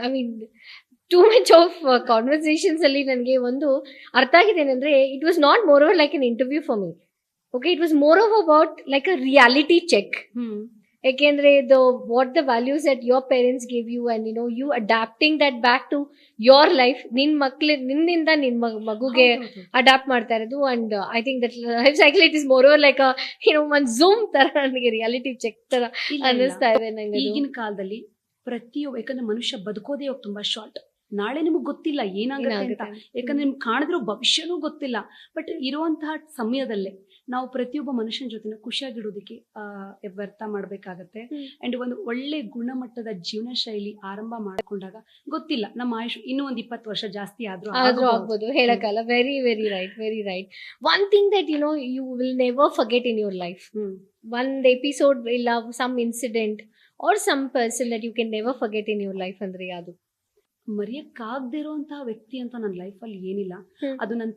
I mean too much of conversations ಅಲ್ಲಿ ನನಗೆ ಒಂದು ಅರ್ಥ ಆಗಿದೆ ಏನಂದ್ರೆ it was not more over like an interview for me. Okay, it was more over about like a reality check. ಯಾಕೆಂದ್ರೆ what the values that your parents give you and you adapting that back to your life. ನಿನ್ನಿಂದ ನಿನ್ ಮಗುಗೆ adapt ಮಾಡ್ತಾ ಇರೋದು. And I think that life cycle it is more over like ಒಂದ್ zoom ತರ ನನಗೆ reality check ತರ ಅನ್ನಿಸ್ತಾ ಇದೆ ನಂಗೆ. ಈಗಿನ ಕಾಲದಲ್ಲಿ ಪ್ರತಿಯೊಬ್ಬ, ಯಾಕಂದ್ರೆ ಮನುಷ್ಯ ಬದುಕೋದೇ ತುಂಬಾ ಶಾರ್ಟ್. ನಾಳೆ ನಿಮಗೆ ಗೊತ್ತಿಲ್ಲ ಏನಾಗುತ್ತೆ ಅಂತ, ಯಾಕಂದ್ರೆ ನಿಮ್ಗೆ ಕಾಣಿದ್ರು ಭವಿಷ್ಯನೂ ಗೊತ್ತಿಲ್ಲ. ಬಟ್ ಇರುವಂತಹ ಸಮಯದಲ್ಲೇ ನಾವು ಪ್ರತಿಯೊಬ್ಬ ಮನುಷ್ಯನ ಜೊತೆ ಖುಷಿಯಾಗಿಡೋದಕ್ಕೆ ವ್ಯರ್ಥ ಮಾಡ್ಬೇಕಾಗತ್ತೆ. ಅಂಡ್ ಒಂದು ಒಳ್ಳೆ ಗುಣಮಟ್ಟದ ಜೀವನ ಶೈಲಿ ಆರಂಭ ಮಾಡ್ಕೊಂಡಾಗ ಗೊತ್ತಿಲ್ಲ ನಮ್ಮ ಆಯುಷ್ ಇನ್ನೂ ಒಂದು 20 ವರ್ಷ ಜಾಸ್ತಿ ಆದ್ರೂ ಆಗ್ಬೋದು, ಹೇಳಕ್ಕಲ್ಲ. Very very right, very right. One thing that you will never forget in your life, ಒಂದು ಎಪಿಸೋಡ್ ಇಲ್ಲ, some incident or some person that you can never forget in your life ಅಂದ್ರೆ ಯಾವುದು? ಮರೆಯಕ್ಕಾಗದೇ ಇರುವಂತಹ ವ್ಯಕ್ತಿ ಅಂತ ನನ್ನ ಲೈಫಲ್ಲಿ ಏನಿಲ್ಲ. ಅದು ನನ್ನ